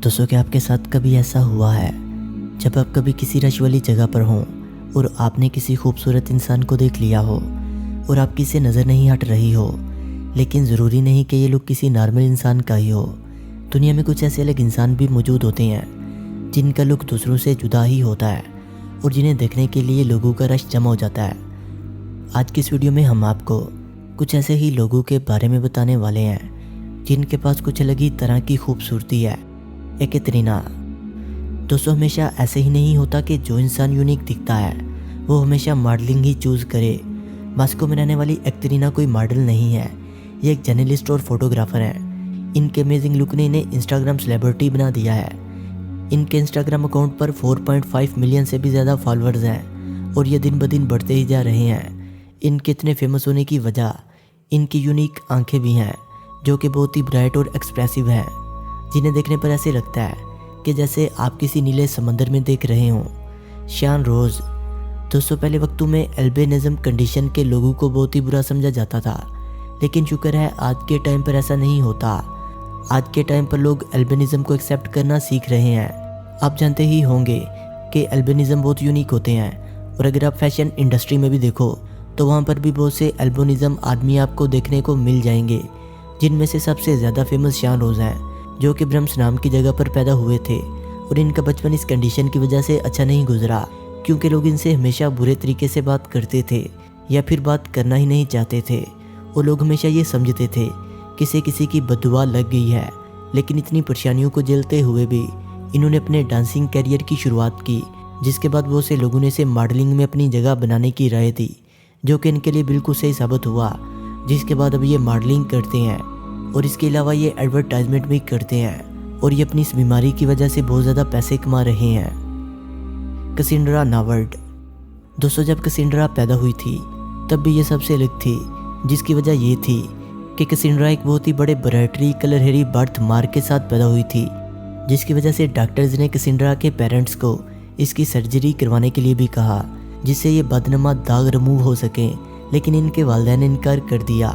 दोस्तों, क्या आपके साथ कभी ऐसा हुआ है जब आप कभी किसी रश वाली जगह पर हों और आपने किसी खूबसूरत इंसान को देख लिया हो और आपकी से नज़र नहीं हट रही हो, लेकिन ज़रूरी नहीं कि ये लोग किसी नॉर्मल इंसान का ही हो। दुनिया में कुछ ऐसे अलग इंसान भी मौजूद होते हैं जिनका लुक दूसरों से जुदा ही होता है और जिन्हें देखने के लिए लोगों का रश जमा हो जाता है। आज की इस वीडियो में हम आपको कुछ ऐसे ही लोगों के बारे में बताने वाले हैं जिनके पास कुछ अलग ही तरह की खूबसूरती है। एक कैटरीना। दोस्तों, हमेशा ऐसे ही नहीं होता कि जो इंसान यूनिक दिखता है वो हमेशा मॉडलिंग ही चूज़ करे। मॉस्को में रहने वाली कैटरीना कोई मॉडल नहीं है, ये एक जर्नलिस्ट और फोटोग्राफर हैं। इनके अमेजिंग लुक ने इन्हें इंस्टाग्राम सेलिब्रिटी बना दिया है। इनके इंस्टाग्राम अकाउंट पर 4.5 मिलियन से भी ज़्यादा फॉलोअर्स हैं और ये दिन ब दिन बढ़ते ही जा रहे हैं। इनके इतने फेमस होने की वजह इनकी यूनिक आंखें भी हैं जो कि बहुत ही ब्राइट और एक्सप्रेसिव हैं, जिन्हें देखने पर ऐसे लगता है कि जैसे आप किसी नीले समंदर में देख रहे हों। शान रोज। दोस्तों, पहले वक्तों में एल्बिनिज्म कंडीशन के लोगों को बहुत ही बुरा समझा जाता था, लेकिन शुक्र है आज के टाइम पर ऐसा नहीं होता। आज के टाइम पर लोग एल्बिनिज्म को एक्सेप्ट करना सीख रहे हैं। आप जानते ही होंगे कि एल्बिनिज्म बहुत यूनिक होते हैं और अगर आप फैशन इंडस्ट्री में भी देखो तो वहाँ पर भी बहुत से एल्बिनिज्म आदमी आपको देखने को मिल जाएंगे, जिनमें से सबसे ज़्यादा फेमस शान रोज हैं, जो कि ब्रह्म्स नाम की जगह पर पैदा हुए थे और इनका बचपन इस कंडीशन की वजह से अच्छा नहीं गुजरा, क्योंकि लोग इनसे हमेशा बुरे तरीके से बात करते थे या फिर बात करना ही नहीं चाहते थे। वो लोग हमेशा ये समझते थे कि किसी की बददुआ लग गई है। लेकिन इतनी परेशानियों को झेलते हुए भी इन्होंने अपने डांसिंग करियर की शुरुआत की, जिसके बाद बहुत से लोगों ने इसे मॉडलिंग में अपनी जगह बनाने की राय दी, जो कि इनके लिए बिल्कुल सही साबित हुआ। जिसके बाद अब ये मॉडलिंग करते हैं और इसके अलावा ये एडवर्टाइजमेंट भी करते हैं और ये अपनी इस बीमारी की वजह से बहुत ज़्यादा पैसे कमा रहे हैं। कैसेंड्रा नावर्ड। दोस्तों, जब कैसेंड्रा पैदा हुई थी तब भी ये सबसे अलग थी, जिसकी वजह ये थी कि कैसेंड्रा एक बहुत ही बड़े ब्राइटली कलर हेरी बर्थ मार्क के साथ पैदा हुई थी, जिसकी वजह से डॉक्टर्स ने कैसेंड्रा के पेरेंट्स को इसकी सर्जरी करवाने के लिए भी कहा, जिससे ये बदनुमा दाग रिमूव हो सके। लेकिन इनके वालिदैन ने इनकार कर दिया।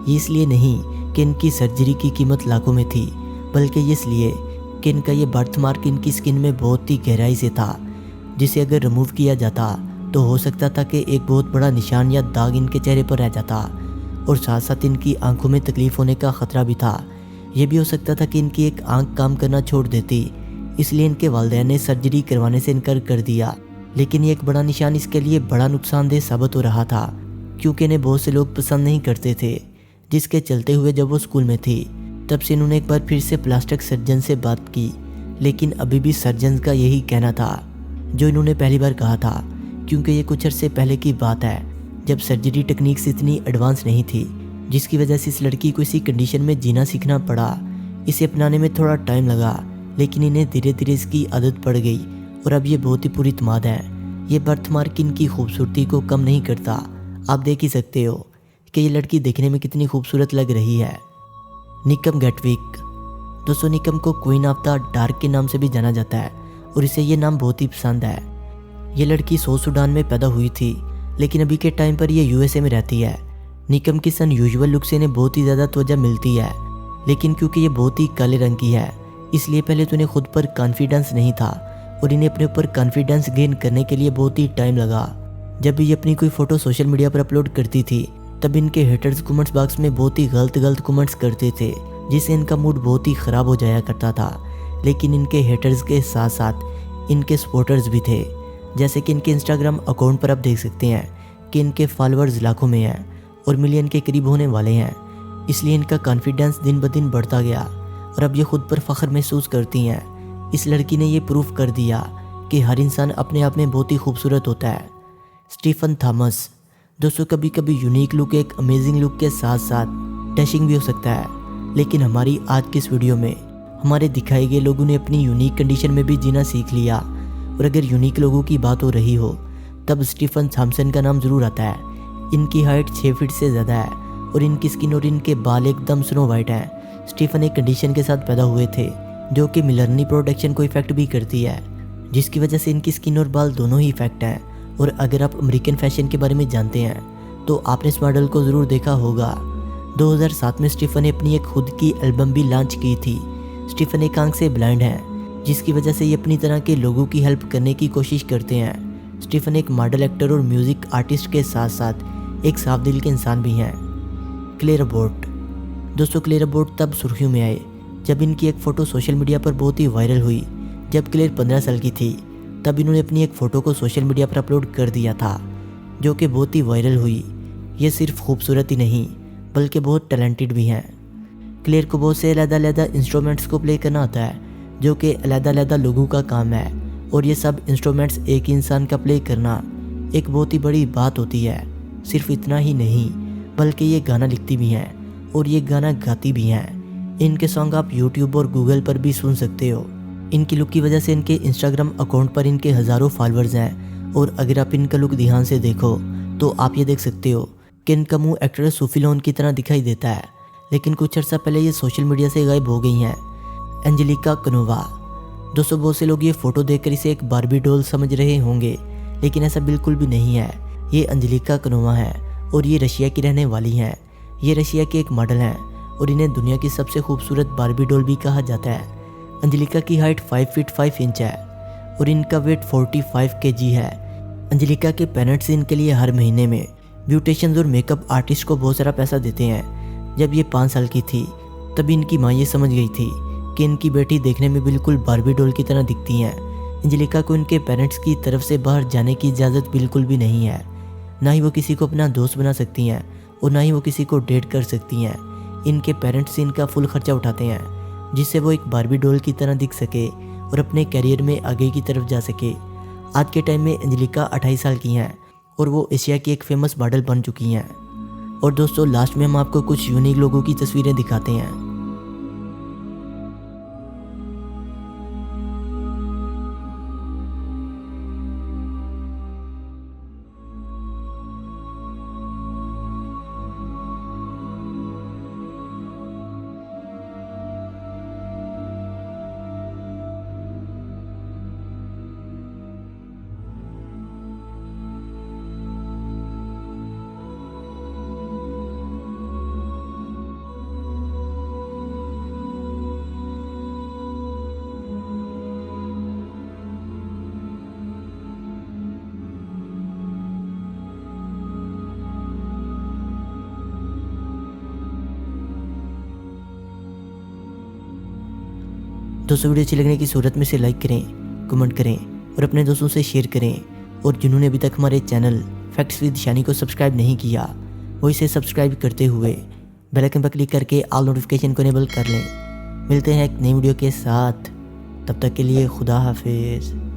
ये इसलिए नहीं कि इनकी सर्जरी की कीमत लाखों में थी, बल्कि ये इसलिए कि इनका ये बर्थ मार्क इनकी स्किन में बहुत ही गहराई से था, जिसे अगर रिमूव किया जाता तो हो सकता था कि एक बहुत बड़ा निशान या दाग इनके चेहरे पर रह जाता और साथ साथ इनकी आंखों में तकलीफ होने का ख़तरा भी था। यह भी हो सकता था कि इनकी एक आंख काम करना छोड़ देती, इसलिए इनके वालिदैन ने सर्जरी करवाने से इनकार कर दिया। लेकिन ये एक बड़ा निशान इसके लिए बड़ा नुकसानदेह साबित हो रहा था, क्योंकि इन्हें बहुत से लोग पसंद नहीं करते थे, जिसके चलते हुए जब वो स्कूल में थी तब से इन्होंने एक बार फिर से प्लास्टिक सर्जन से बात की। लेकिन अभी भी सर्जन का यही कहना था जो इन्होंने पहली बार कहा था, क्योंकि ये कुछ अर्से पहले की बात है जब सर्जरी टेक्निक्स इतनी एडवांस नहीं थी, जिसकी वजह से इस लड़की को इसी कंडीशन में जीना सीखना पड़ा। इसे अपनाने में थोड़ा टाइम लगा, लेकिन इन्हें धीरे धीरे इसकी आदत पड़ गई और अब ये बहुत ही पूरी इत्मीनान है। ये बर्थ मार्क इनकी खूबसूरती को कम नहीं करता। आप देख ही सकते हो कि ये लड़की देखने में कितनी खूबसूरत लग रही है। निकम गैटविक। दोस्तों, निकम को क्वीन ऑफ द डार्क के नाम से भी जाना जाता है और इसे ये नाम बहुत ही पसंद है। ये लड़की साउथ सूडान में पैदा हुई थी, लेकिन अभी के टाइम पर ये यूएसए में रहती है। निकम की अनयूजुअल लुक से इन्हें बहुत ही ज़्यादा तवज्जो मिलती है, लेकिन क्योंकि ये बहुत ही काले रंग की है इसलिए पहले तो इन्हें खुद पर कॉन्फिडेंस नहीं था और इन्हें अपने ऊपर कॉन्फिडेंस गेन करने के लिए बहुत ही टाइम लगा। जब भी ये अपनी कोई फ़ोटो सोशल मीडिया पर अपलोड करती थी तब इनके हेटर्स कमेंट्स बॉक्स में बहुत ही गलत कमेंट्स करते थे, जिससे इनका मूड बहुत ही ख़राब हो जाया करता था। लेकिन इनके हेटर्स के साथ साथ इनके सपोर्टर्स भी थे, जैसे कि इनके इंस्टाग्राम अकाउंट पर आप देख सकते हैं कि इनके फॉलोअर्स लाखों में हैं और मिलियन के करीब होने वाले हैं। इसलिए इनका कॉन्फिडेंस दिन ब दिन बढ़ता गया और अब ये खुद पर फ़ख्र महसूस करती हैं। इस लड़की ने ये प्रूफ कर दिया कि हर इंसान अपने आप में बहुत ही खूबसूरत होता है। Stephen Thomas. दोस्तों, कभी कभी यूनिक लुक एक अमेजिंग लुक के साथ साथ डैशिंग भी हो सकता है, लेकिन हमारी आज की इस वीडियो में हमारे दिखाए गए लोगों ने अपनी यूनिक कंडीशन में भी जीना सीख लिया। और अगर यूनिक लोगों की बात हो रही हो तब स्टीफन थॉमसन का नाम ज़रूर आता है। इनकी हाइट 6 फीट से ज़्यादा है और इनकी स्किन और इनके बाल एकदम स्नो वाइट हैं। स्टीफन एक कंडीशन के साथ पैदा हुए थे जो कि मिलरनी प्रोडक्शन को इफेक्ट भी करती है, जिसकी वजह से इनकी स्किन और बाल दोनों ही इफेक्ट हैं। और अगर आप अमेरिकन फैशन के बारे में जानते हैं तो आपने इस मॉडल को ज़रूर देखा होगा। 2007 में स्टीफन ने अपनी एक खुद की एल्बम भी लॉन्च की थी। स्टीफन एक आंख से ब्लाइंड है, जिसकी वजह से ये अपनी तरह के लोगों की हेल्प करने की कोशिश करते हैं। स्टीफन एक मॉडल, एक्टर और म्यूज़िक आर्टिस्ट के साथ साथ एक साफ दिल के इंसान भी हैं। Claire Abbott. दोस्तों, क्लेयर अबॉट तब सुर्खियों में आए जब इनकी एक फ़ोटो सोशल मीडिया पर बहुत ही वायरल हुई। जब क्लेयर 15 साल की थी तब इन्होंने अपनी एक फ़ोटो को सोशल मीडिया पर अपलोड कर दिया था, जो कि बहुत ही वायरल हुई। ये सिर्फ खूबसूरत ही नहीं बल्कि बहुत टैलेंटेड भी हैं। क्लेयर को बहुत से अलग-अलग इंस्ट्रूमेंट्स को प्ले करना आता है, जो कि अलग-अलग लोगों का काम है, और ये सब इंस्ट्रूमेंट्स एक इंसान का प्ले करना एक बहुत ही बड़ी बात होती है। सिर्फ इतना ही नहीं बल्कि ये गाना लिखती भी हैं और ये गाना गाती भी हैं। इनके सॉन्ग आप यूट्यूब और गूगल पर भी सुन सकते हो। इनकी लुक की वजह से इनके इंस्टाग्राम अकाउंट पर इनके हज़ारों फॉलोअर्स हैं, और अगर आप इनका लुक ध्यान से देखो तो आप ये देख सकते हो कि इनका मुंह एक्ट्रेस सूफी लोन की तरह दिखाई देता है। लेकिन कुछ अर्सा पहले ये सोशल मीडिया से गायब हो गई हैं। एंजेलिका कनोवा। दोस्तों, बहुत से लोग ये फ़ोटो देखकर इसे एक बार्बी डॉल समझ रहे होंगे, लेकिन ऐसा बिल्कुल भी नहीं है। ये एंजेलिका कनोवा है और ये रशिया की रहने वाली हैं। ये रशिया के एक मॉडल हैं और इन्हें दुनिया की सबसे खूबसूरत बार्बी डॉल भी कहा जाता है। एंजेलिका की हाइट 5 फीट 5 इंच है और इनका वेट 45 kg है। एंजेलिका के पेरेंट्स इनके लिए हर महीने में ब्यूटिशियंस और मेकअप आर्टिस्ट को बहुत सारा पैसा देते हैं। जब ये 5 साल की थी तभी इनकी माँ ये समझ गई थी कि इनकी बेटी देखने में बिल्कुल बार्बी डॉल की तरह दिखती हैं। एंजेलिका को इनके पेरेंट्स की तरफ से बाहर जाने की इजाज़त बिल्कुल भी नहीं है। ना ही वो किसी को अपना दोस्त बना सकती हैं और ना ही वो किसी को डेट कर सकती हैं। इनके पेरेंट्स इनका फुल खर्चा उठाते हैं, जिससे वो एक बार्बी डॉल की तरह दिख सके और अपने करियर में आगे की तरफ जा सके। आज के टाइम में एंजेलिका 28 साल की हैं और वो एशिया की एक फेमस मॉडल बन चुकी हैं। और दोस्तों, लास्ट में हम आपको कुछ यूनिक लोगों की तस्वीरें दिखाते हैं। दोस्तों, वीडियो अच्छी लगने की सूरत में से लाइक करें, कमेंट करें और अपने दोस्तों से शेयर करें। और जिन्होंने अभी तक हमारे चैनल फैक्ट्स विद शानी को सब्सक्राइब नहीं किया, वो इसे सब्सक्राइब करते हुए बेल आइकन पर क्लिक करके ऑल नोटिफिकेशन को इनेबल कर लें। मिलते हैं एक नई वीडियो के साथ, तब तक के लिए खुदा हाफिज़।